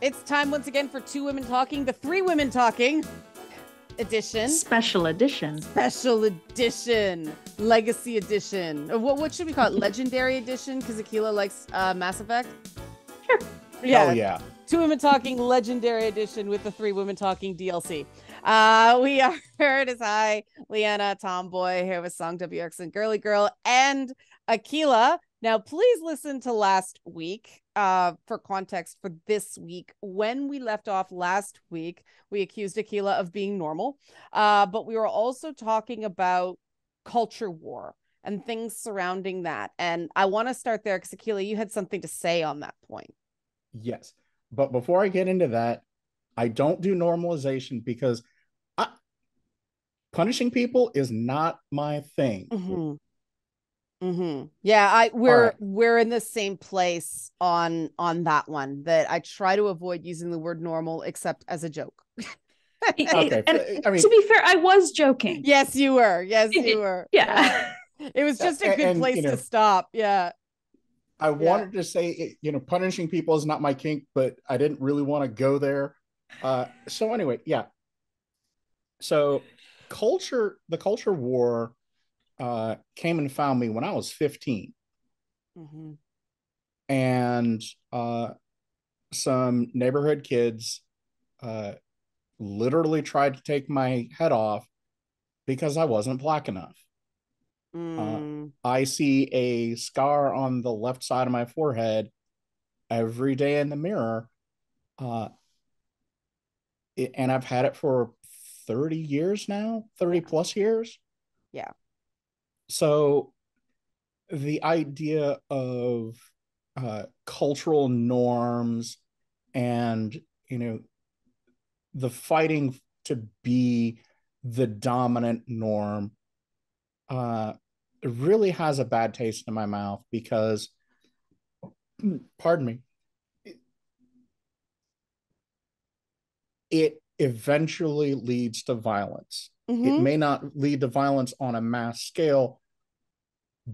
It's time once again for Two Women Talking, the Three Women Talking edition. Special edition. Special edition. Legacy edition. What should we call it? Legendary edition? Because Akila likes Mass Effect? Sure. Yeah. Oh, yeah. Two Women Talking Legendary Edition with the Three Women Talking DLC. We are here. It is I, Leanna, Tomboy, here with Song WX and Girly Girl, and Akila. Now, please listen to last week for context for this week. When we left off last week, we accused Akila of being normal, but we were also talking about culture war and things surrounding that. And I want to start there because, Akila, you had something to say on that point. Yes. But before I get into that, I don't do normalization because punishing people is not my thing. Yeah, we're in the same place on that one, that I try to avoid using the word normal except as a joke. Okay. And I mean, to be fair, I was joking. Yes, you were. Yes, you were. Yeah. It was just a good place to stop. Yeah. I wanted to say, punishing people is not my kink, but I didn't really want to go there. So anyway, yeah. So the culture war came and found me when I was 15. And some neighborhood kids literally tried to take my head off because I wasn't black enough. I see a scar on the left side of my forehead every day in the mirror. And I've had it for 30 years now, 30 plus years. Yeah. So the idea of cultural norms and, the fighting to be the dominant norm it really has a bad taste in my mouth because, pardon me, it eventually leads to violence. It may not lead to violence on a mass scale,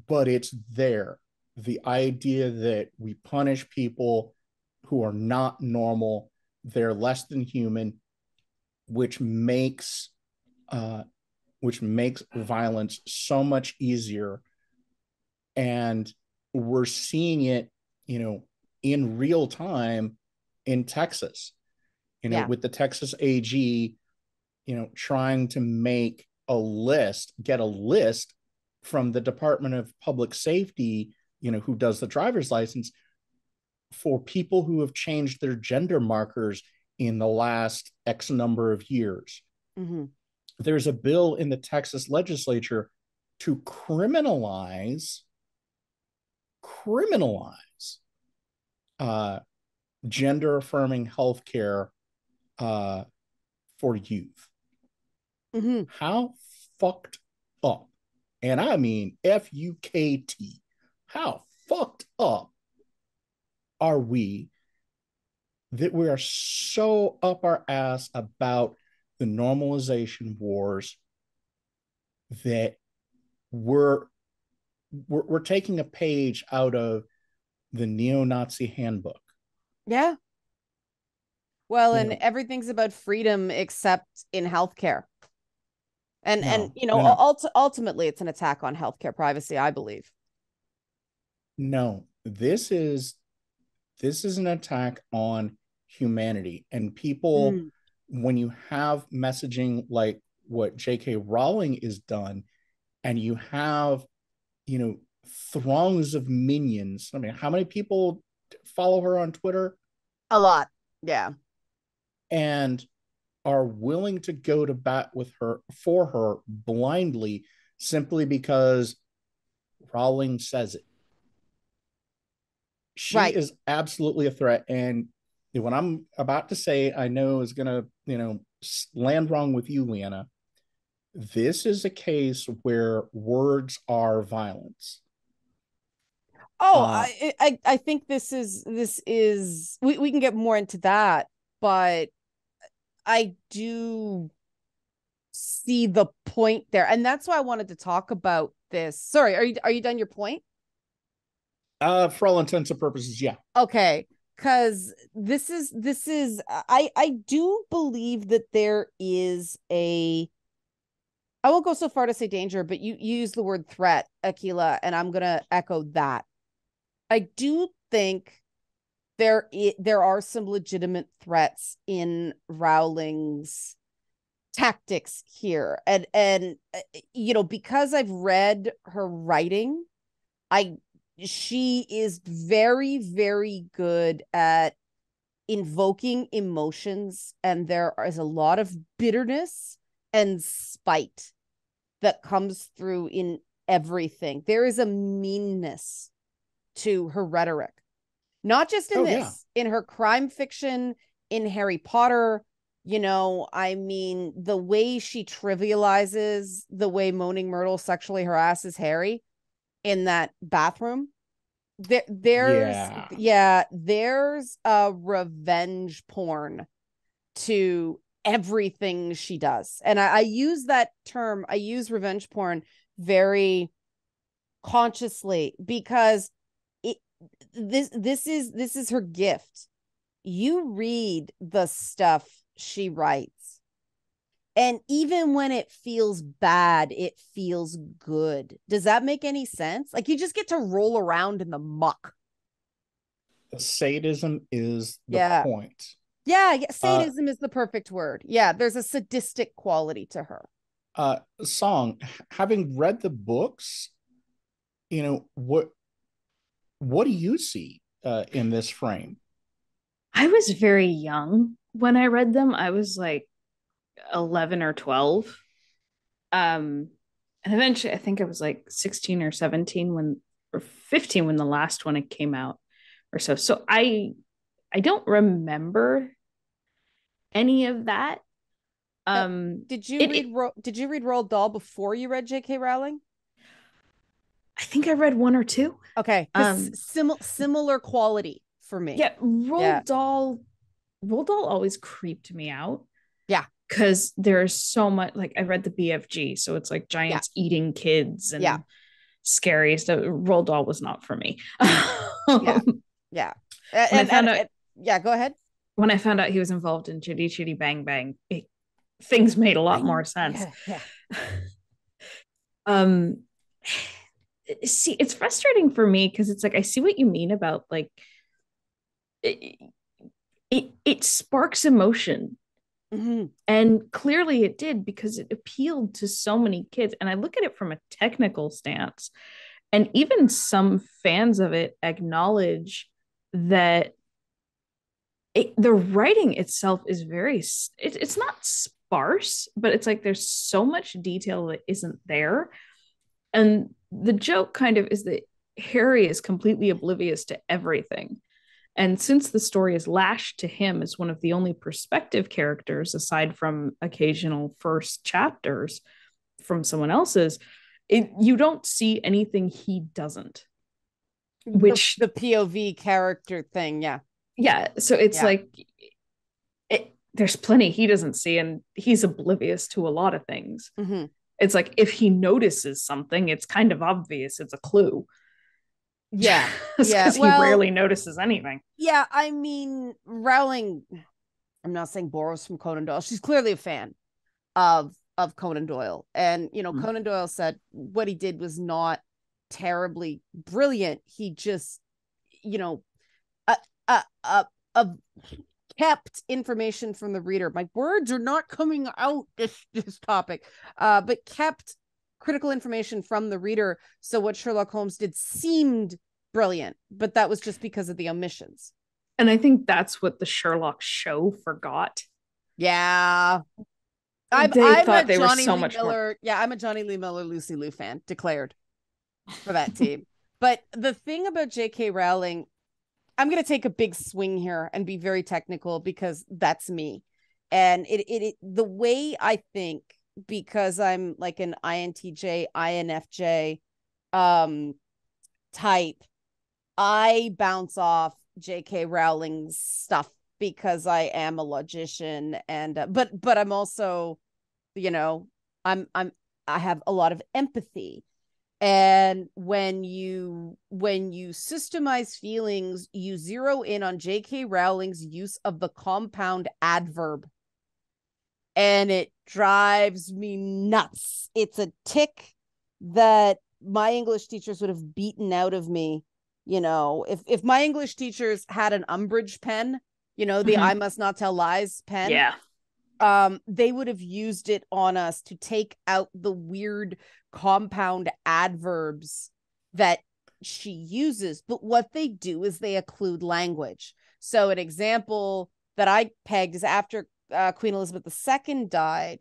but it's there. The idea that we punish people who are not normal, they're less than human, which makes violence so much easier. And we're seeing it, in real time in Texas, with the Texas AG, trying to get a list from the Department of Public Safety, who does the driver's license, for people who have changed their gender markers in the last X number of years. There's a bill in the Texas legislature to criminalize gender affirming healthcare for youth. How fucked up, and I mean F-U-K-T, how fucked up are we that we are so up our ass about the normalization wars that we're taking a page out of the neo-Nazi handbook. Yeah. Well, and everything's about freedom except in healthcare. And ultimately it's an attack on healthcare privacy, I believe. No, this is an attack on humanity and people. When you have messaging like what J.K. Rowling is done, and you have, throngs of minions. I mean, how many people follow her on Twitter? A lot. Yeah. And are willing to go to bat for her blindly simply because Rowling says it. She is absolutely a threat. And what I'm about to say, I know is going to, land wrong with you, Leanna. This is a case where words are violence. I think this is we can get more into that, but I do see the point there, and that's why I wanted to talk about this. Sorry, are you done your point? For all intents and purposes, yeah. Okay, because this is I do believe that there is a, I won't go so far to say danger, but you use the word threat, Akila, and I'm gonna echo that. I do think there are some legitimate threats in Rowling's tactics here, and because I've read her writing, she is very, very good at invoking emotions, and there is a lot of bitterness and spite that comes through in everything. There is a meanness to her rhetoric, not just in in her crime fiction, in Harry Potter. The way she trivializes the way Moaning Myrtle sexually harasses Harry in that bathroom. There's a revenge porn to everything she does. And I use that term, I use revenge porn very consciously, because this is her gift. You read the stuff she writes, and even when it feels bad, it feels good. Does that make any sense? Like, you just get to roll around in the muck. The sadism is the point. Yeah, sadism is the perfect word. Yeah, there's a sadistic quality to her. Song, having read the books, what do you see in this frame? I was very young when I read them. I was like 11 or 12. And eventually I think I was like 16 or 17 or 15 when the last one came out or so. So I don't remember any of that. Did you read Roald Dahl before you read J.K. Rowling? I think I read one or two. Okay, similar quality for me. Yeah, Roald Dahl always creeped me out. Yeah, because there's so much, like, I read the BFG, so it's like giants eating kids and scary stuff. Roald Dahl was not for me. Yeah. Go ahead. When I found out he was involved in Chitty Chitty Bang Bang, things made a lot more sense. See, it's frustrating for me because it's like, I see what you mean about like it sparks emotion. Mm-hmm. And clearly it did, because it appealed to so many kids. And I look at it from a technical stance, and even some fans of it acknowledge that the writing itself is it's not sparse, but it's like there's so much detail that isn't there. And the joke kind of is that Harry is completely oblivious to everything. And since the story is lashed to him as one of the only perspective characters, aside from occasional first chapters from someone else's, you don't see anything he doesn't. Which the POV character thing, yeah. So it's like there's plenty he doesn't see, and he's oblivious to a lot of things. Mm-hmm. It's like if he notices something, it's kind of obvious. It's a clue. Yeah. Because he rarely notices anything. Yeah, I mean, Rowling, I'm not saying borrows from Conan Doyle. She's clearly a fan of Conan Doyle. And, Conan Doyle said what he did was not terribly brilliant. He just, kept information from the reader. My words are not coming out this topic, but kept critical information from the reader. So what Sherlock Holmes did seemed brilliant, but that was just because of the omissions. And I think that's what the Sherlock show forgot. Yeah. I'm a Johnny Lee Miller, Lucy Liu fan, declared for that team. But the thing about J.K. Rowling, I'm going to take a big swing here and be very technical because that's me. And it the way I think, because I'm like an INTJ, INFJ type, I bounce off J.K. Rowling's stuff because I am a logician, and but I'm also, I have a lot of empathy. And when you systemize feelings, you zero in on J.K. Rowling's use of the compound adverb. And it drives me nuts. It's a tick that my English teachers would have beaten out of me. If my English teachers had an umbrage pen, the I must not tell lies pen. Yeah. They would have used it on us to take out the weird compound adverbs that she uses. But what they do is they occlude language. So an example that I pegged is after Queen Elizabeth II died,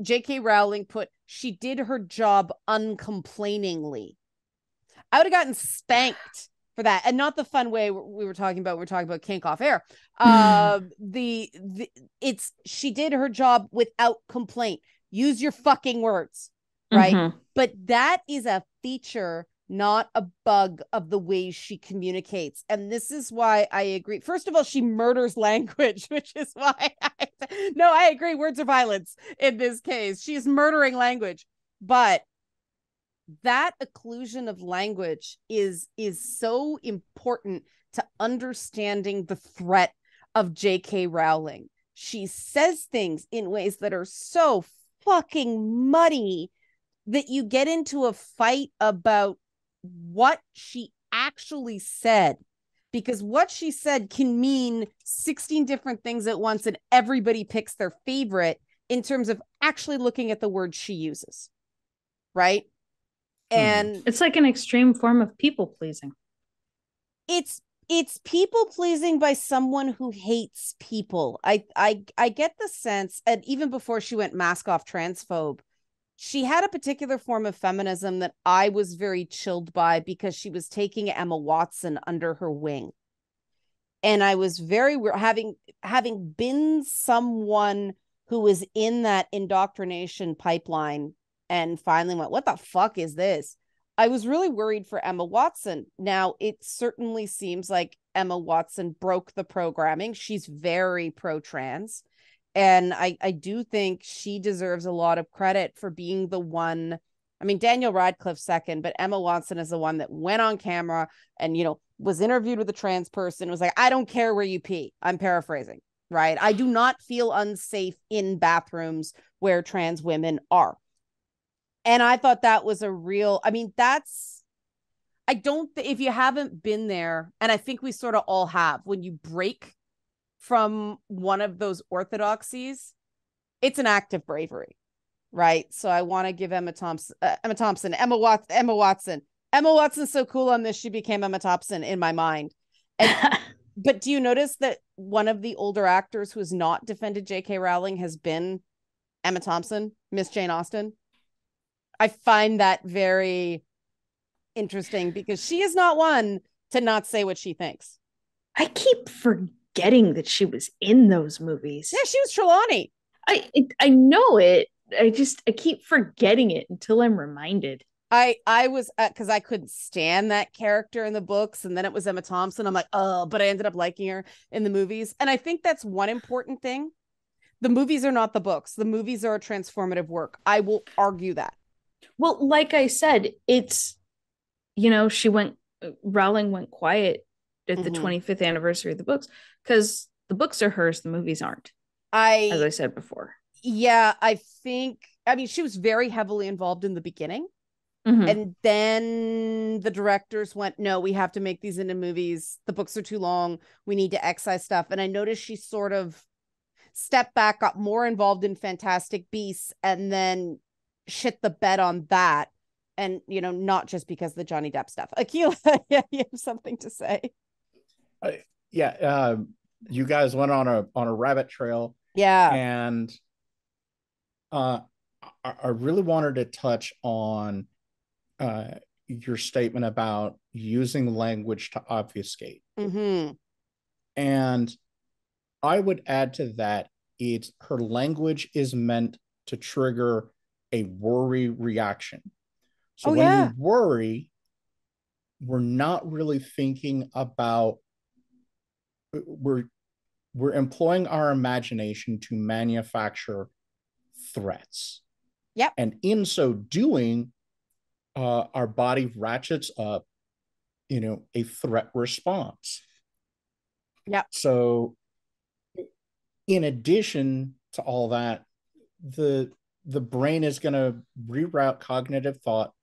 J.K. Rowling put, she did her job uncomplainingly. I would have gotten spanked for that, and not the fun way we were talking about. We're talking about kink off air. It's she did her job without complaint. Use your fucking words, right? But that is a feature, not a bug of the way she communicates. And this is why I agree. First of all, she murders language, which is why I agree. Words are violence in this case. She's murdering language. But that occlusion of language is so important to understanding the threat of J.K. Rowling. She says things in ways that are so fucking muddy that you get into a fight about what she actually said, because what she said can mean 16 different things at once, and everybody picks their favorite in terms of actually looking at the words she uses, right? And it's like an extreme form of people pleasing. It's people pleasing by someone who hates people. I get the sense, and even before she went mask off transphobe, she had a particular form of feminism that I was very chilled by, because she was taking Emma Watson under her wing. And I was very, having been someone who was in that indoctrination pipeline and finally went, what the fuck is this? I was really worried for Emma Watson. Now, it certainly seems like Emma Watson broke the programming. She's very pro-trans. And I do think she deserves a lot of credit for being the one. I mean, Daniel Radcliffe second, but Emma Watson is the one that went on camera and, was interviewed with a trans person, was like, I don't care where you pee. I'm paraphrasing, right? I do not feel unsafe in bathrooms where trans women are. And I thought that was a real, if you haven't been there, and I think we sort of all have, when you break from one of those orthodoxies, it's an act of bravery, right? So I want to give Emma Watson. Emma Watson's so cool on this, she became Emma Thompson in my mind. But do you notice that one of the older actors who has not defended J.K. Rowling has been Emma Thompson, Miss Jane Austen? I find that very interesting, because she is not one to not say what she thinks. I keep forgetting that she was in those movies. Yeah, she was Trelawney. I know it. I keep forgetting it until I'm reminded. I was, because I couldn't stand that character in the books, and then it was Emma Thompson. I'm like, oh, but I ended up liking her in the movies. And I think that's one important thing. The movies are not the books. The movies are a transformative work. I will argue that. Well, like I said, it's, Rowling went quiet at the 25th anniversary of the books, because the books are hers, the movies aren't. As I said before. Yeah, she was very heavily involved in the beginning. And then the directors went, no, we have to make these into movies. The books are too long. We need to excise stuff. And I noticed she sort of stepped back, got more involved in Fantastic Beasts, and then shit the bed on that. And, not just because of the Johnny Depp stuff. Akila, yeah, you have something to say. You guys went on a rabbit trail. Yeah. And I really wanted to touch on your statement about using language to obfuscate. And I would add to that, her language is meant to trigger a worry reaction. So when we worry, we're not really thinking about, we're employing our imagination to manufacture threats. Yep. And in so doing, our body ratchets up, a threat response. Yeah. So in addition to all that, the brain is going to reroute cognitive thought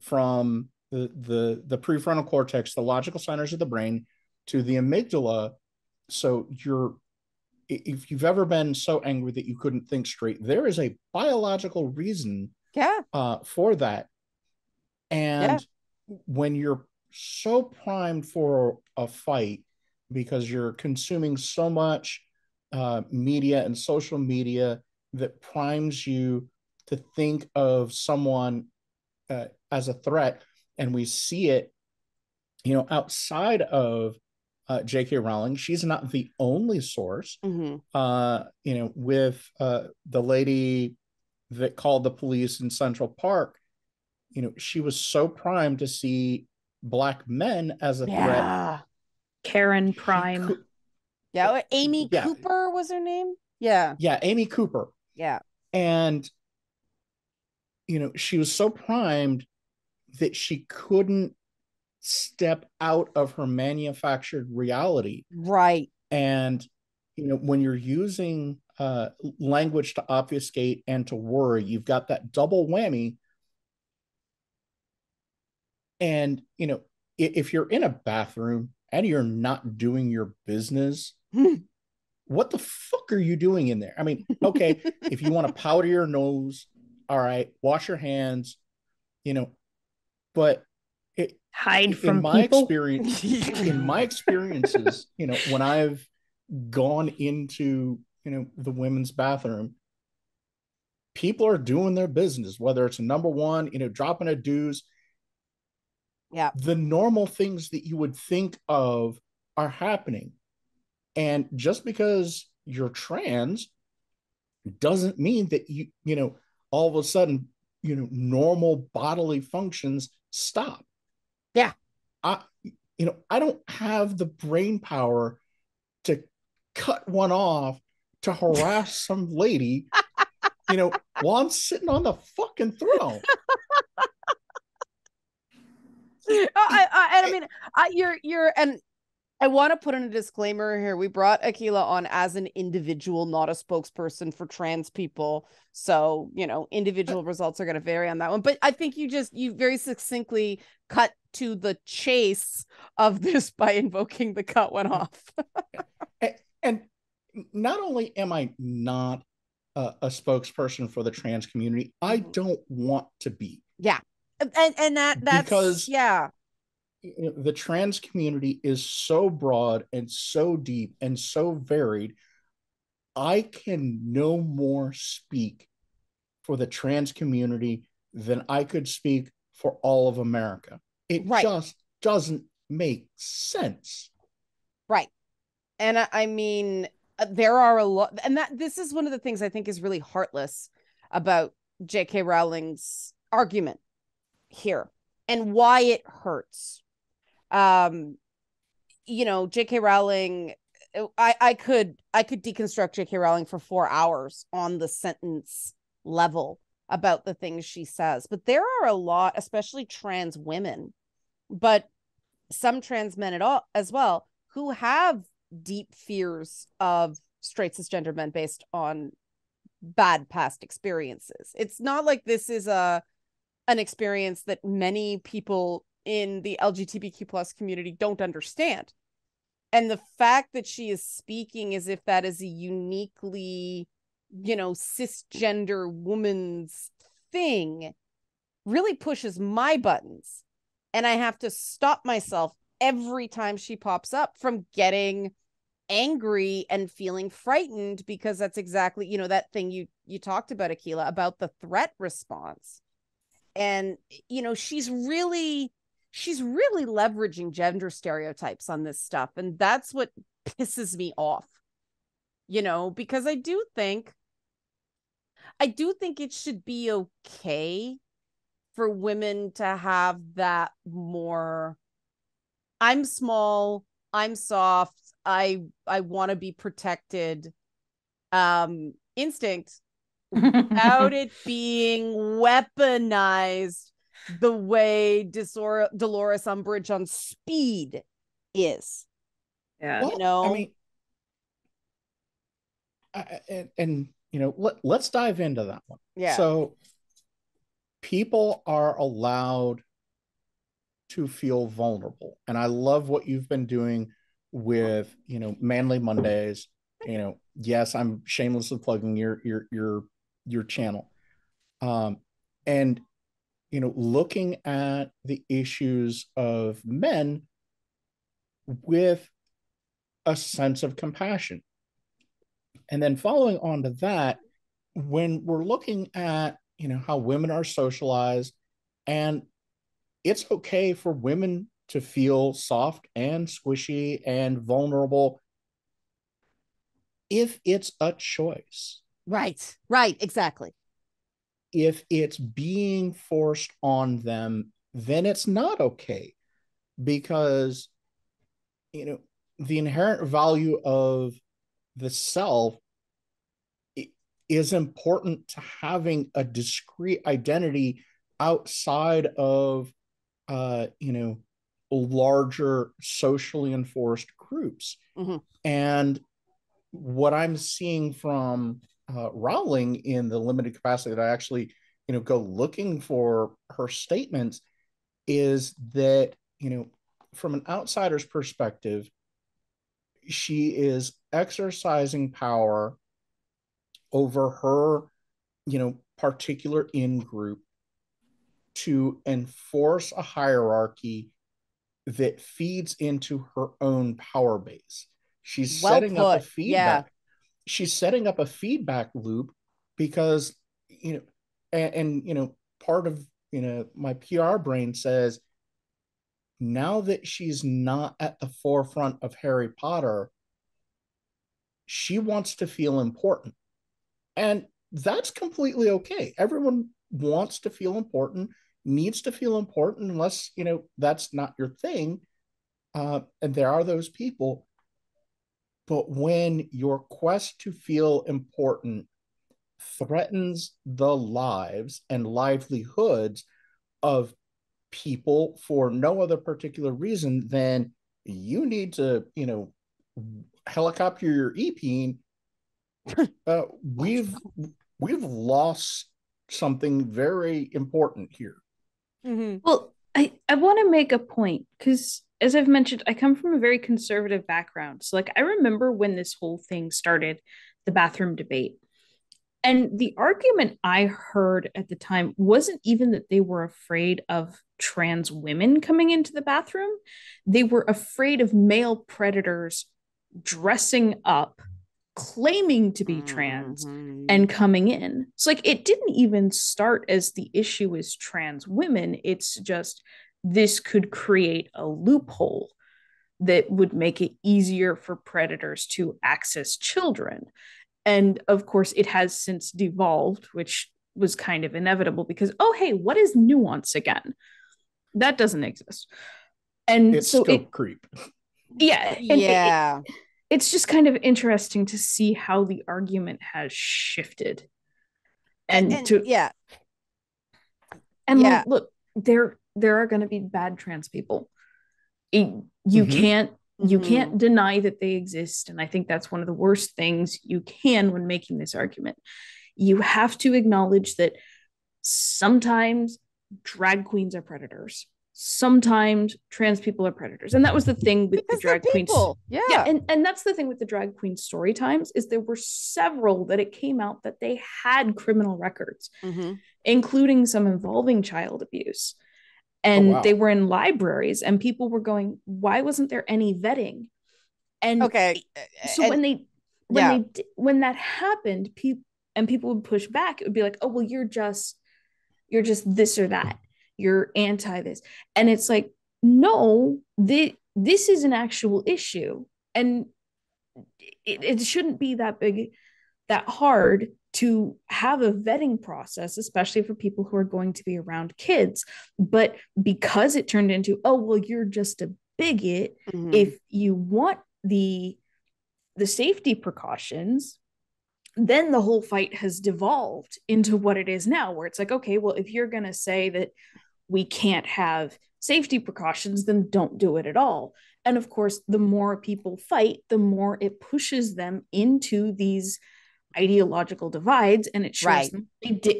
from the prefrontal cortex, the logical centers of the brain, to the amygdala. So if you've ever been so angry that you couldn't think straight, there is a biological reason for that. And when you're so primed for a fight because you're consuming so much media and social media that primes you to think of someone as a threat, and we see it, outside of J.K. Rowling. She's not the only source. With the lady that called the police in Central Park, she was so primed to see Black men as a threat. Karen Prime. Amy Cooper was her name. Yeah, Amy Cooper. Yeah. And she was so primed that she couldn't step out of her manufactured reality. Right. And when you're using language to obfuscate and to worry, you've got that double whammy. And if you're in a bathroom and you're not doing your business, what the fuck are you doing in there? I mean, okay, if you want to powder your nose, all right, wash your hands, but hide from my people. In my experiences, when I've gone into, the women's bathroom, people are doing their business, whether it's a number one, dropping a deuce. Yeah. The normal things that you would think of are happening. And just because you're trans doesn't mean that all of a sudden, normal bodily functions stop. Yeah. I don't have the brain power to cut one off to harass some lady, while I'm sitting on the fucking throne. I want to put in a disclaimer here. We brought Akila on as an individual, not a spokesperson for trans people. So, individual results are going to vary on that one. But I think you very succinctly cut to the chase of this by invoking the cut one off. And not only am I not a spokesperson for the trans community, I don't want to be. Yeah. And that's because the trans community is so broad and so deep and so varied. I can no more speak for the trans community than I could speak for all of America. It just doesn't make sense. Right. And I mean, there are a lot, and this is one of the things I think is really heartless about J.K. Rowling's argument here and why it hurts. J.K. Rowling, I could deconstruct J.K. Rowling for 4 hours on the sentence level about the things she says, but there are a lot, especially trans women, but some trans men as well, who have deep fears of straight cisgender men based on bad past experiences. It's not like this is an experience that many people in the LGBTQ plus community don't understand. And the fact that she is speaking as if that is a uniquely, cisgender woman's thing really pushes my buttons. And I have to stop myself every time she pops up from getting angry and feeling frightened, because that's exactly, that thing you talked about, Akila, about the threat response. And, she's really leveraging gender stereotypes on this stuff. And that's what pisses me off, because I do think it should be okay for women to have that more, I'm small, I'm soft, I want to be protected instinct without it being weaponized the way Dolores Umbridge on Speed is. Yeah. Well, I mean, and let's dive into that one. Yeah. So people are allowed to feel vulnerable, and I love what you've been doing with Manly Mondays. Yes, I'm shamelessly plugging your channel, and looking at the issues of men with a sense of compassion. And then following on to that, when we're looking at how women are socialized, and it's okay for women to feel soft and squishy and vulnerable if it's a choice. Right, exactly. If it's being forced on them, then it's not okay, because the inherent value of the self is important to having a discrete identity outside of larger socially enforced groups. Mm-hmm. And what I'm seeing from Rowling, in the limited capacity that I actually go looking for her statements, is that from an outsider's perspective, she is exercising power over her particular in group to enforce a hierarchy that feeds into her own power base. She's setting up a feedback. She's setting up a feedback loop, because and part of my PR brain says, now that she's not at the forefront of Harry Potter, she wants to feel important. And that's completely okay. Everyone wants to feel important, needs to feel important, unless that's not your thing. And there are those people. But when your quest to feel important threatens the lives and livelihoods of people for no other particular reason than you need to helicopter your epeen, we've lost something very important here. Mm-hmm. Well, I want to make a point, because as I've mentioned, I come from a very conservative background. So I remember when this whole thing started, the bathroom debate. And the argument I heard at the time wasn't even that they were afraid of trans women coming into the bathroom. They were afraid of male predators dressing up, claiming to be trans, and coming in. So it didn't even start as the issue is trans women. It's just, this could create a loophole that would make it easier for predators to access children. And of course, it has since devolved, which was kind of inevitable, because, oh, hey, what is nuance again? That doesn't exist. And it's so scope creep. Yeah. And it's just kind of interesting to see how the argument has shifted. And look, there are going to be bad trans people. You can't deny that they exist. And I think that's one of the worst things you can when making this argument. You have to acknowledge that sometimes drag queens are predators. Sometimes trans people are predators. And that was the thing with the drag queens. Yeah. And that's the thing with the drag queen story times, is there were several that it came out that they had criminal records, including some involving child abuse. And they were in libraries, and people were going, why wasn't there any vetting? And so when that happened, people would push back. It would be like, oh, well, you're just this or that. You're anti this. And it's like, no, this is an actual issue. And it shouldn't be that big, that hard to have a vetting process, especially for people who are going to be around kids. But because it turned into, oh, well, you're just a bigot, if you want the safety precautions, then the whole fight has devolved into what it is now, where it's like, okay, well, if you're going to say that we can't have safety precautions, then don't do it at all. And of course, the more people fight, the more it pushes them into these ideological divides, and it shows them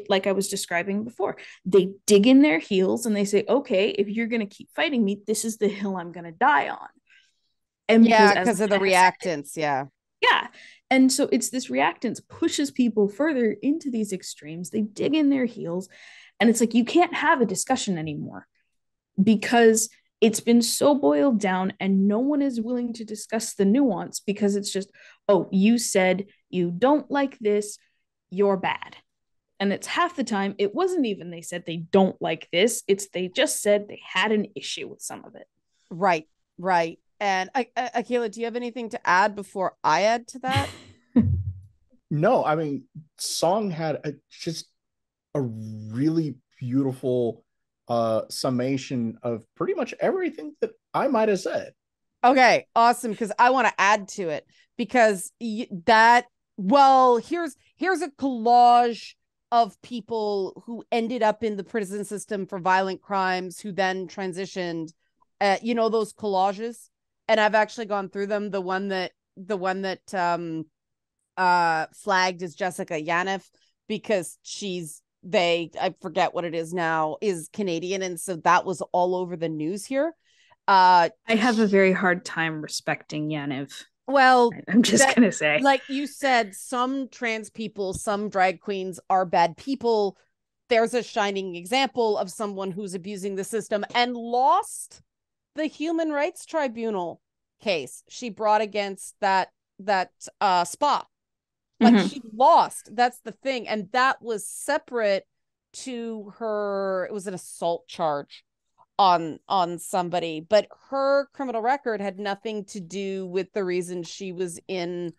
like I was describing before, they dig in their heels and they say, okay, if you're going to keep fighting me, this is the hill I'm going to die on. And because of the reactance. Yeah. And so it's this reactance pushes people further into these extremes. They dig in their heels, and it's like, you can't have a discussion anymore because it's been so boiled down and no one is willing to discuss the nuance, because it's just, oh, you said you don't like this, you're bad. And it's half the time, it wasn't even they said they don't like this, it's they just said they had an issue with some of it. Right. And Akila, do you have anything to add before I add to that? No, I mean, Song had just a really beautiful summation of pretty much everything that I might have said. Okay, awesome, because I want to add to it, because here's a collage of people who ended up in the prison system for violent crimes who then transitioned, those collages, and I've actually gone through them. The one that flagged is Jessica Yaniv, because I forget what it is now, is Canadian, and so that was all over the news here. I have a very hard time respecting Yaniv. Well, I'm just gonna say, like you said, some trans people, some drag queens are bad people. There's a shining example of someone who's abusing the system and lost the Human Rights Tribunal case she brought against that spa. Like, she lost. That's the thing. And that was separate to her. It was an assault charge on somebody, but her criminal record had nothing to do with the reason she was in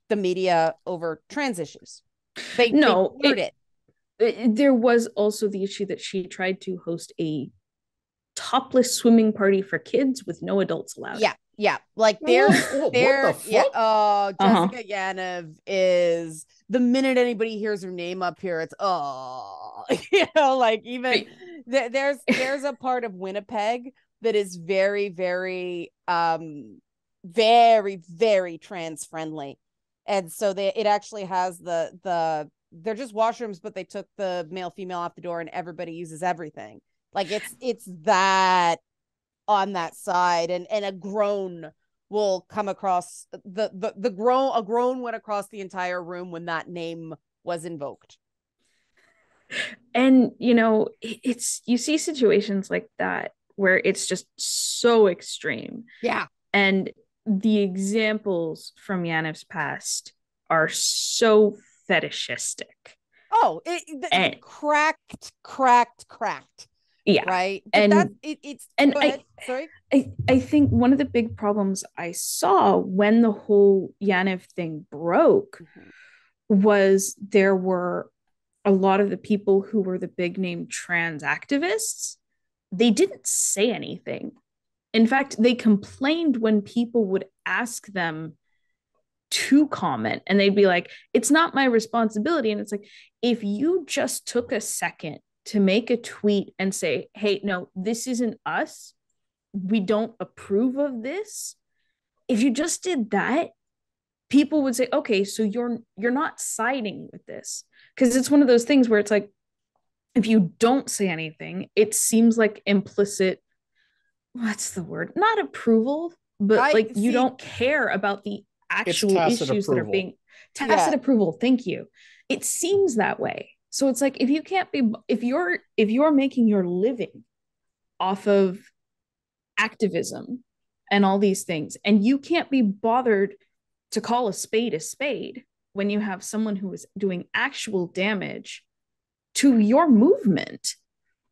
the media over trans issues. They ignored it. There was also the issue that she tried to host a topless swimming party for kids with no adults allowed. Yeah. Like what the fuck? Yeah. Oh, Jessica Yaniv is, the minute anybody hears her name up here, it's like, even there's a part of Winnipeg that is very, very, very, very trans friendly, and so it actually has they're just washrooms, but they took the male female off the door, and everybody uses everything. Like, it's that on that side, and a groan will come across a groan went across the entire room when that name was invoked. And it's, you see situations like that where it's just so extreme. Yeah. And the examples from Yaniv's past are so fetishistic. Oh, cracked. Yeah. Right. But I think one of the big problems I saw when the whole Yaniv thing broke was there were a lot of the people who were the big name trans activists. They didn't say anything. In fact, they complained when people would ask them to comment, and they'd be like, it's not my responsibility. And it's like, if you just took a second to make a tweet and say, hey, no, this isn't us, we don't approve of this. If you just did that, people would say, okay, so you're not siding with this. Because it's one of those things where it's like, if you don't say anything, it seems like implicit, what's the word? Not approval, but you don't care about the actual issues that are being tacit approval. Thank you. It seems that way. So it's like, if you're making your living off of activism and all these things, and you can't be bothered to call a spade when you have someone who is doing actual damage to your movement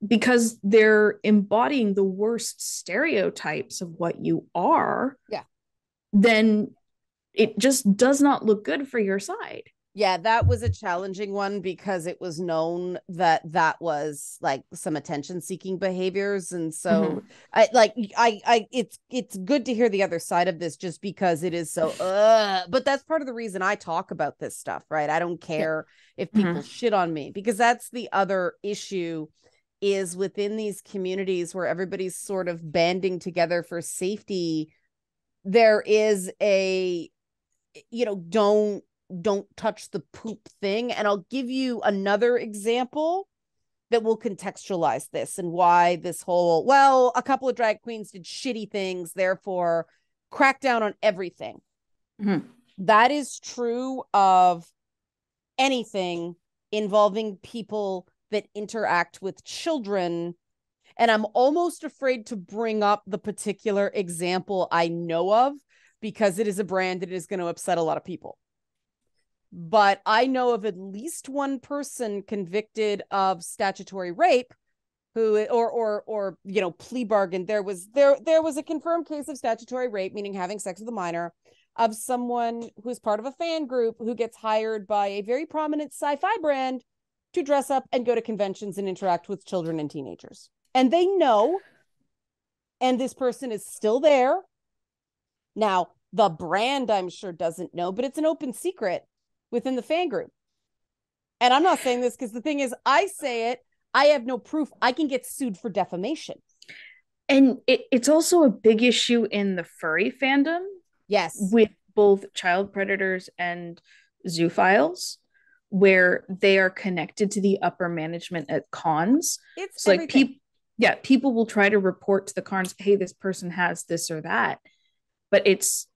because they're embodying the worst stereotypes of what you are, then it just does not look good for your side. Yeah, that was a challenging one because it was known that was like some attention-seeking behaviors, and so it's good to hear the other side of this, just because it is so. But that's part of the reason I talk about this stuff, right? I don't care if people shit on me, because that's the other issue is within these communities where everybody's sort of banding together for safety, there is a, don't touch the poop thing. And I'll give you another example that will contextualize this and why this whole, well, a couple of drag queens did shitty things, therefore crack down on everything. Mm-hmm. That is true of anything involving people that interact with children. And I'm almost afraid to bring up the particular example I know of because it is a brand that is going to upset a lot of people. But I know of at least one person convicted of statutory rape who, or plea bargain. There was a confirmed case of statutory rape, meaning having sex with a minor, of someone who's part of a fan group who gets hired by a very prominent sci-fi brand to dress up and go to conventions and interact with children and teenagers. And they know, and this person is still there. Now, the brand, I'm sure, doesn't know, but it's an open secret within the fan group. And I'm not saying this because the thing is, I say it, I have no proof. I can get sued for defamation. And it's also a big issue in the furry fandom. Yes. With both child predators and zoophiles, where they are connected to the upper management at cons. It's so like people will try to report to the cons, hey, this person has this or that. But it's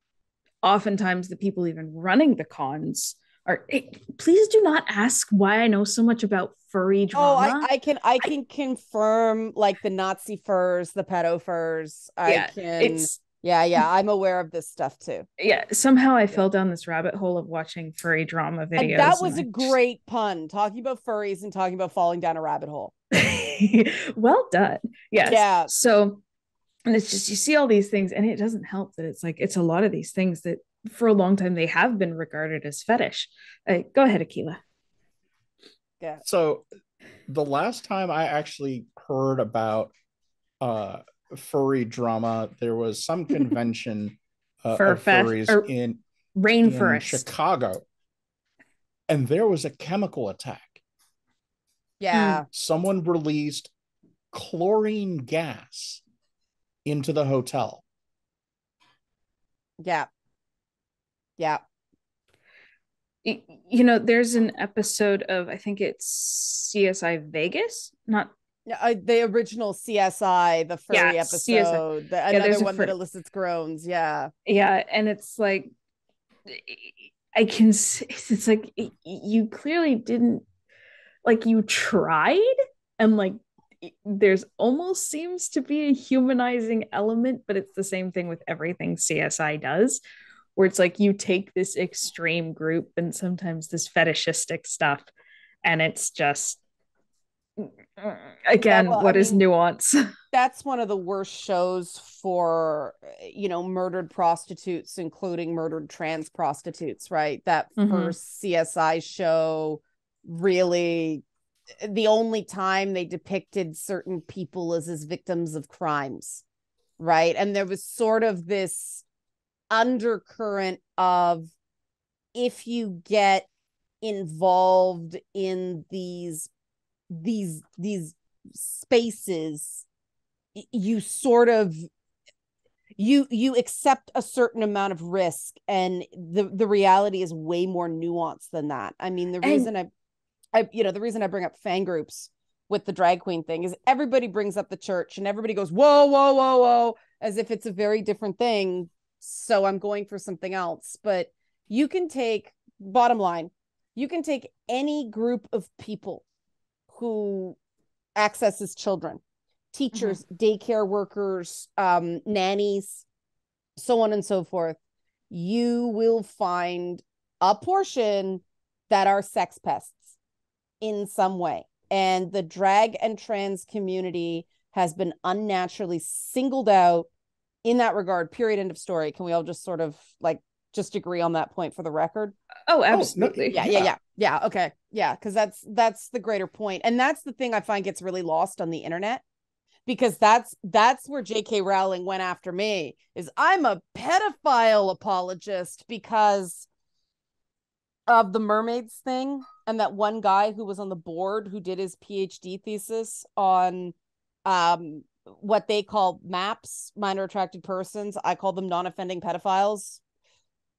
oftentimes the people even running the cons are, hey, please do not ask why I know so much about furry drama. Oh, I can confirm, like, the Nazi furs, the pedo furs. I'm aware of this stuff too. Yeah, somehow I fell down this rabbit hole of watching furry drama videos. And that was a great pun, talking about furries and talking about falling down a rabbit hole. Well done. Yes. Yeah. So, and it's just, you see all these things, and it doesn't help that it's like, it's a lot of these things that for a long time they have been regarded as fetish. Go ahead, Akila. Yeah. So the last time I actually heard about furry drama, there was some convention of furries in Rainforest, Chicago, and there was a chemical attack. Yeah. Someone released chlorine gas into the hotel. Yeah. There's an episode of, I think it's CSI Vegas, not the original CSI, the furry episode, another one that elicits groans. Yeah. And it's like, it's like, you clearly didn't, like, you tried, and like, there's almost seems to be a humanizing element, but it's the same thing with everything CSI does, where it's like you take this extreme group and sometimes this fetishistic stuff, and it's just, again, what is nuance? That's one of the worst shows for, murdered prostitutes, including murdered trans prostitutes, right? That first CSI show, really, the only time they depicted certain people as victims of crimes, right? And there was sort of this undercurrent of, if you get involved in these spaces, you sort of you accept a certain amount of risk, and the reality is way more nuanced than that. I mean, the reason I bring up fan groups with the drag queen thing is everybody brings up the church and everybody goes, whoa, whoa, whoa, whoa, as if it's a very different thing. So I'm going for something else. But bottom line, you can take any group of people who accesses children, teachers, daycare workers, nannies, so on and so forth. You will find a portion that are sex pests in some way. And the drag and trans community has been unnaturally singled out in that regard, period, end of story. Can we all just sort of just agree on that point for the record? Oh, absolutely. Yeah. Okay. Yeah. Cause that's the greater point. And that's the thing I find gets really lost on the internet, because that's where J.K. Rowling went after me, is I'm a pedophile apologist because of the mermaids thing. and that one guy who was on the board who did his PhD thesis on what they call MAPS, minor attracted persons. I call them non-offending pedophiles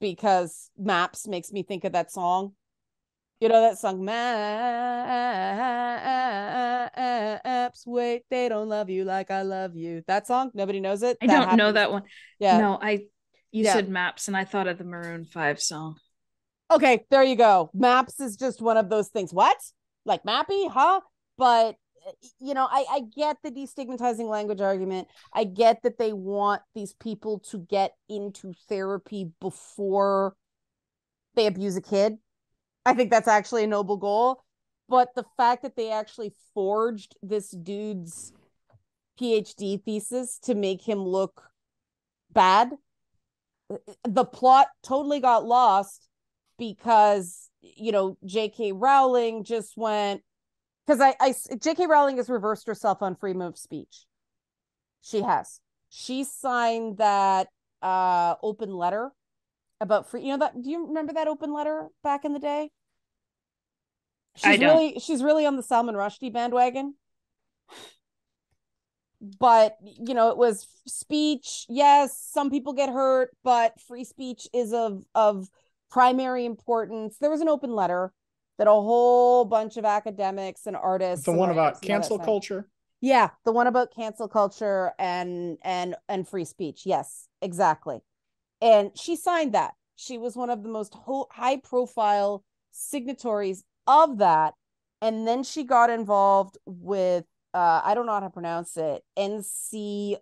because MAPS makes me think of that song. You know that song, Maps, wait, they don't love you like I love you. That song, nobody knows it. I don't know that one. Yeah. No, you said Maps, and I thought of the Maroon 5 song. Okay, there you go. Maps is just one of those things. What? Like Mappy, huh? But I get the destigmatizing language argument. I get that they want these people to get into therapy before they abuse a kid. I think that's actually a noble goal. But the fact that they actually forged this dude's PhD thesis to make him look bad, the plot totally got lost because, J.K. Rowling just went, because J.K. Rowling has reversed herself on freedom of speech. She has. She signed that open letter about free. Do you remember that open letter back in the day? She's really on the Salman Rushdie bandwagon. But it was speech. Yes, some people get hurt, but free speech is of primary importance. There was an open letter that a whole bunch of academics and artists. The one about cancel culture. Yeah, the one about cancel culture and free speech. Yes, exactly. And she signed that. She was one of the most high profile signatories of that. And then she got involved with I don't know how to pronounce it. NCOSE,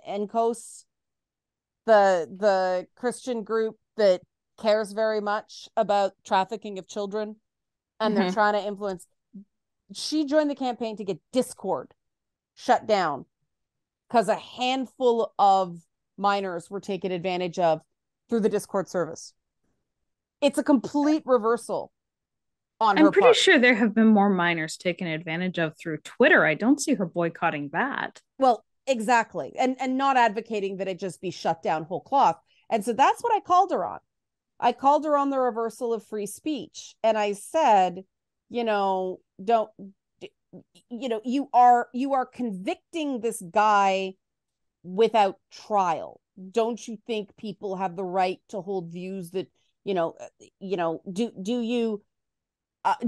NCOS, the Christian group that cares very much about trafficking of children, and they're trying to influence. She joined the campaign to get Discord shut down because a handful of minors were taken advantage of through the Discord service. It's a complete reversal. I'm pretty sure there have been more minors taken advantage of through Twitter. I don't see her boycotting that. Well, exactly. And not advocating that it just be shut down whole cloth. And so that's what I called her on. I called her on the reversal of free speech. And I said, you are convicting this guy without trial. Don't you think people have the right to hold views that,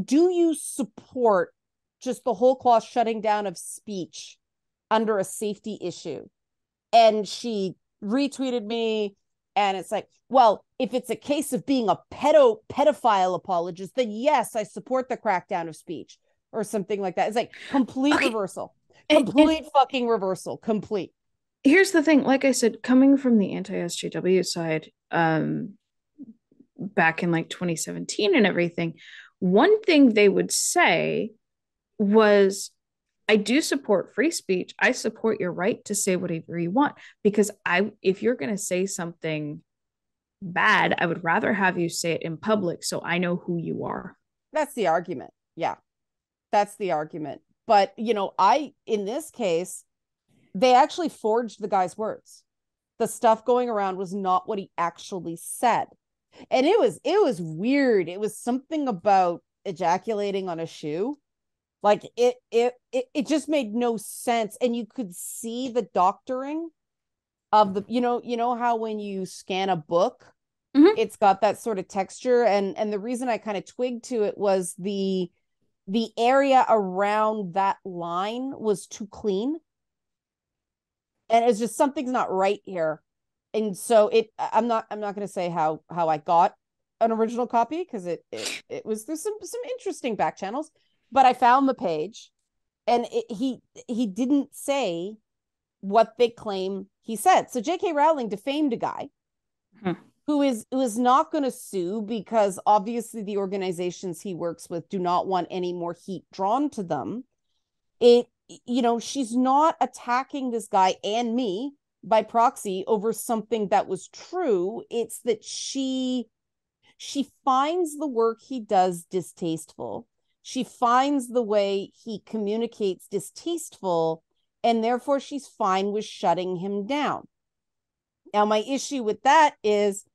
do you support just the whole cloth shutting down of speech under a safety issue? And she retweeted me, and it's like, well, if it's a case of being a pedophile apologist, then yes, I support the crackdown of speech or something like that. It's like complete reversal. Complete fucking reversal. Complete. Here's the thing. Like I said, coming from the anti-SJW side, back in like 2017 and everything, one thing they would say was, I do support free speech. I support your right to say whatever you want, because if you're going to say something bad, I would rather have you say it in public so I know who you are. That's the argument. Yeah, that's the argument. But, in this case, they actually forged the guy's words. The stuff going around was not what he actually said. And it was weird. It was something about ejaculating on a shoe. Like it just made no sense. And you could see the doctoring of the, how when you scan a book, it's got that sort of texture. And the reason I kind of twigged to it was the area around that line was too clean. And it's just, something's not right here. And so I'm not going to say how I got an original copy, because it was, there's some interesting back channels, but I found the page, and he didn't say what they claim he said. So J.K. Rowling defamed a guy who is not going to sue, because obviously the organizations he works with do not want any more heat drawn to them. She's not attacking this guy and me by proxy over something that was true. It's that she finds the work he does distasteful. She finds the way he communicates distasteful, and therefore she's fine with shutting him down. Now, my issue with that is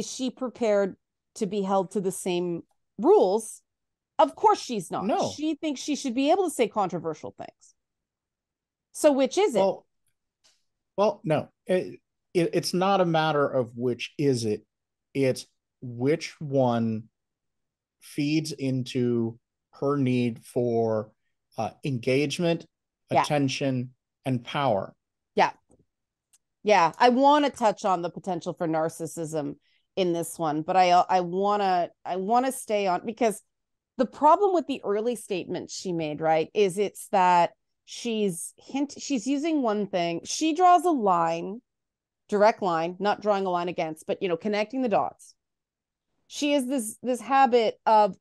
she prepared to be held to the same rules. Of course she's not. No. She thinks she should be able to say controversial things. So which is it? Well, no. It's not a matter of which is it. It's which one feeds into her need for engagement, attention, and power. Yeah. I want to touch on the potential for narcissism in this one, but I want to stay on, because the problem with the early statements she made, right, is it's that she's using one thing. She draws a line, direct line, not drawing a line against, but connecting the dots. She has this habit of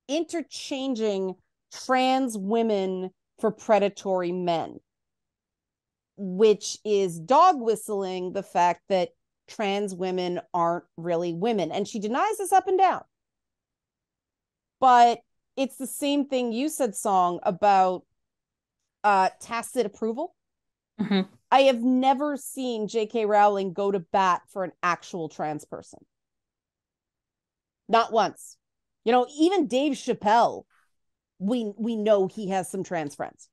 interchanging trans women for predatory men, which is dog whistling the fact that trans women aren't really women. And she denies this up and down. But it's the same thing you said, Song, about tacit approval. Mm-hmm. I have never seen J.K. Rowling go to bat for an actual trans person. Not once. Even Dave Chappelle, we know he has some trans friends.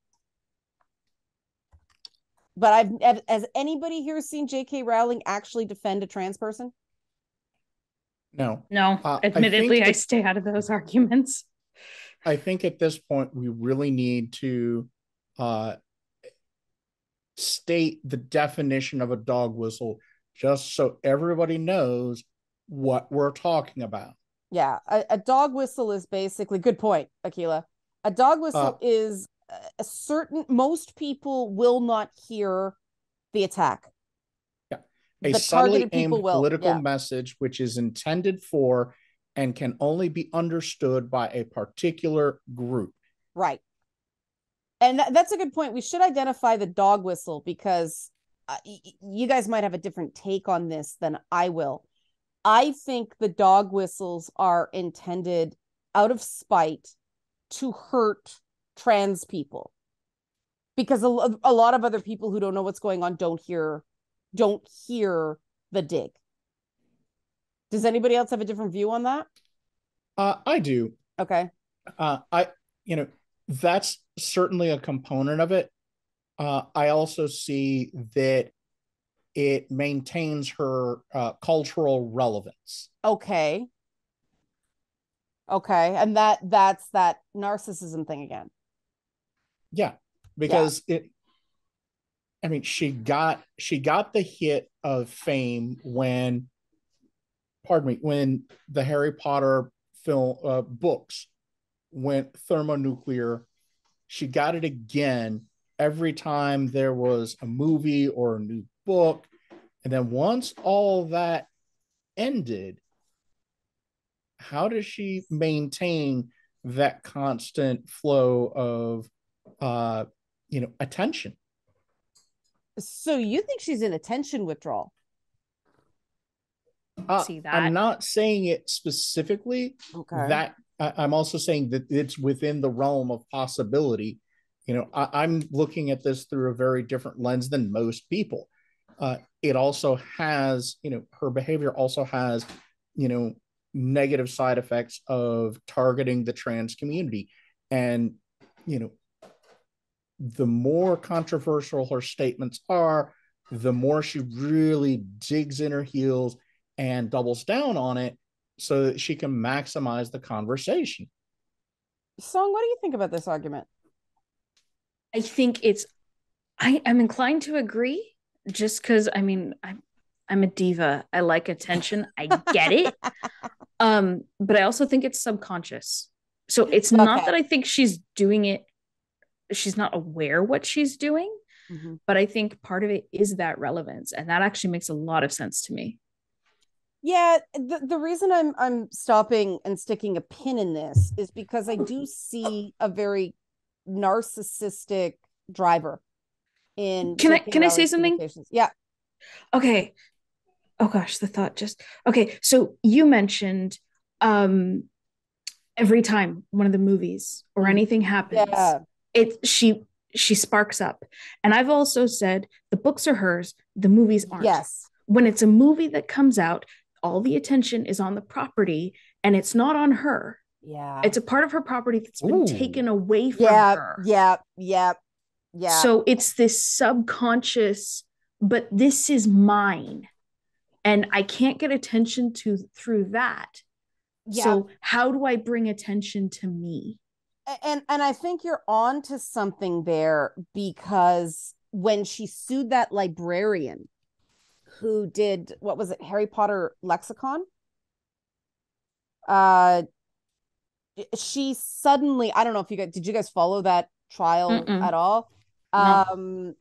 But has anybody here seen J.K. Rowling actually defend a trans person? No. Admittedly, I stay out of those arguments. I think at this point we really need to state the definition of a dog whistle, just so everybody knows what we're talking about. Yeah, a dog whistle is basically, good point, Akila. A dog whistle is most people will not hear the attack. A subtly aimed political message which is intended for and can only be understood by a particular group. Right. And that's a good point. We should identify the dog whistle, because you guys might have a different take on this than I will. I think the dog whistles are intended out of spite to hurt trans people, because a lot of other people who don't know what's going on don't hear the dig. Does anybody else have a different view on that? I do. Okay. That's certainly a component of it. I also see that it maintains her cultural relevance. Okay. And that's that narcissism thing again. Yeah, because she got the hit of fame when the Harry Potter film books went thermonuclear. She got it again every time there was a movie or a new book. And then once all that ended, how does she maintain that constant flow of attention? So you think she's in attention withdrawal? See that? I'm not saying it specifically. Okay. That I'm also saying that it's within the realm of possibility. I'm looking at this through a very different lens than most people. It also has, her behavior also has, negative side effects of targeting the trans community. And, the more controversial her statements are, the more she really digs in her heels and doubles down on it so that she can maximize the conversation. Song, what do you think about this argument? I think I'm inclined to agree, just because I'm a diva. I like attention. I get it. But I also think it's subconscious. So it's not that I think she's doing it, she's not aware what she's doing, but I think part of it is that relevance. And that actually makes a lot of sense to me. Yeah, the reason I'm stopping and sticking a pin in this is because I do see a very narcissistic driver in. Can I say something? Yeah. Okay. Oh gosh, the thought just okay. So you mentioned every time one of the movies or anything happens, she sparks up. And I've also said the books are hers, the movies aren't. Yes. When it's a movie that comes out, all the attention is on the property and it's not on her. Yeah. It's a part of her property that's been taken away from her. Yeah. So it's this subconscious, but this is mine. And I can't get attention through that. Yeah. So how do I bring attention to me? And I think you're on to something there, because when she sued that librarian who did, what was it, Harry Potter lexicon? She suddenly, I don't know if did you guys follow that trial at all? No.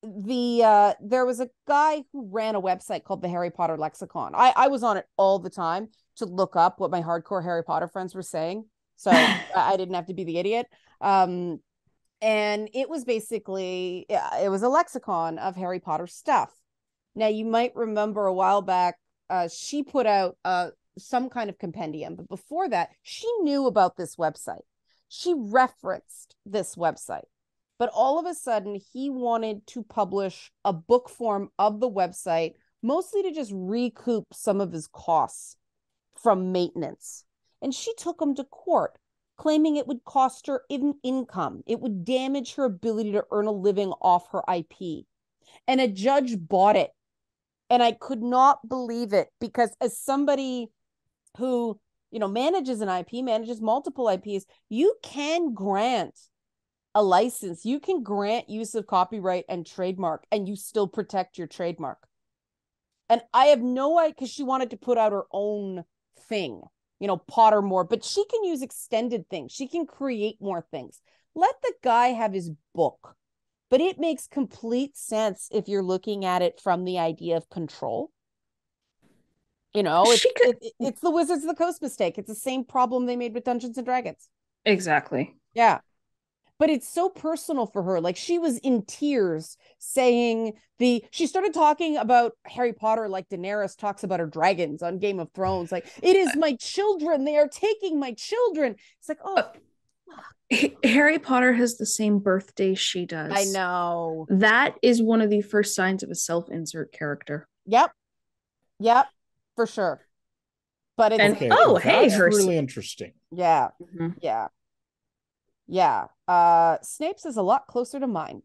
There was a guy who ran a website called the Harry Potter lexicon. I was on it all the time to look up what my hardcore Harry Potter friends were saying, so I didn't have to be the idiot. And it was basically, it was a lexicon of Harry Potter stuff. Now, you might remember a while back, she put out some kind of compendium, but before that, she knew about this website. She referenced this website, but all of a sudden, he wanted to publish a book form of the website, mostly to just recoup some of his costs from maintenance. And she took him to court, claiming it would cost her income. It would damage her ability to earn a living off her IP. And a judge bought it. And I could not believe it, because as somebody who, manages an IP, manages multiple IPs, you can grant a license. You can grant use of copyright and trademark, and you still protect your trademark. And I have no idea, because she wanted to put out her own thing, Pottermore, but she can use extended things. She can create more things. Let the guy have his book. But it makes complete sense if you're looking at it from the idea of control. It's the Wizards of the Coast mistake. It's the same problem they made with Dungeons and Dragons. Exactly. Yeah. But it's so personal for her. Like, she was in tears saying she started talking about Harry Potter like Daenerys talks about her dragons on Game of Thrones. Like, it is my children. They are taking my children. It's like, oh, Harry Potter has the same birthday she does. I know. That is one of the first signs of a self-insert character. Yep, for sure. But it's hey, that's really interesting. Yeah. Snape's is a lot closer to mine.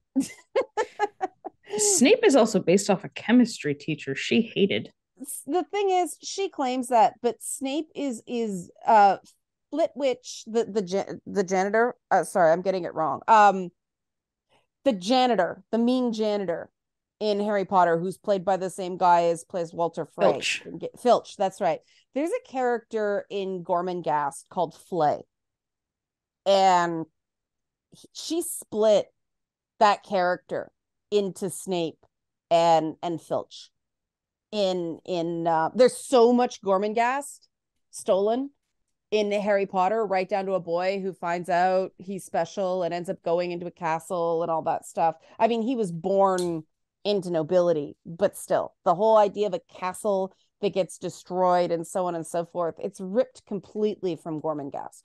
Snape is also based off a chemistry teacher she hated. The thing is, she claims that, but Snape is Flitwick, the janitor. Sorry, I'm getting it wrong. The janitor, the mean janitor in Harry Potter, who's played by the same guy as plays Walter Frey. Filch, that's right. There's a character in Gormenghast called Flay, and she split that character into Snape and Filch. There's so much Gormenghast stolen in Harry Potter, right down to a boy who finds out he's special and ends up going into a castle and all that stuff. I mean, he was born into nobility, but still, the whole idea of a castle that gets destroyed and so on and so forth, it's ripped completely from Gormenghast.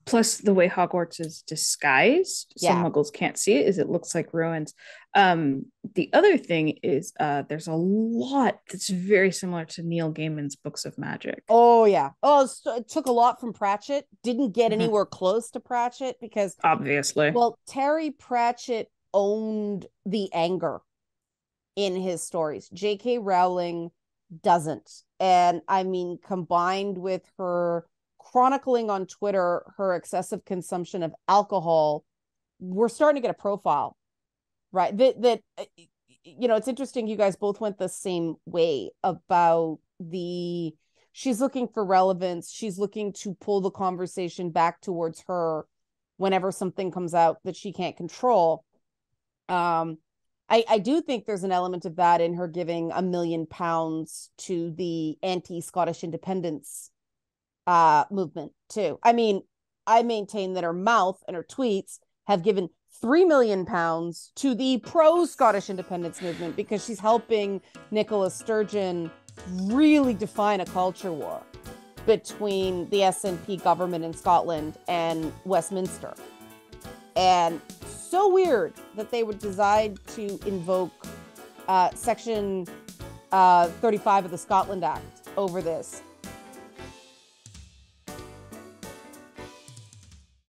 Plus, the way Hogwarts is disguised, so muggles can't see it, is it looks like ruins. The other thing is there's a lot that's very similar to Neil Gaiman's Books of Magic. Oh, yeah. Oh, it took a lot from Pratchett. Didn't get anywhere close to Pratchett because... Obviously. Well, Terry Pratchett owned the anger in his stories. J.K. Rowling doesn't. And I mean, combined with her chronicling on Twitter her excessive consumption of alcohol, we're starting to get a profile, right? That it's interesting. You guys both went the same way about she's looking for relevance. She's looking to pull the conversation back towards her whenever something comes out that she can't control. I do think there's an element of that in her giving £1 million to the anti-Scottish independence movement too. I mean, I maintain that her mouth and her tweets have given £3 million to the pro-Scottish independence movement, because she's helping Nicola Sturgeon really define a culture war between the SNP government in Scotland and Westminster. And so weird that they would decide to invoke Section 35 of the Scotland Act over this.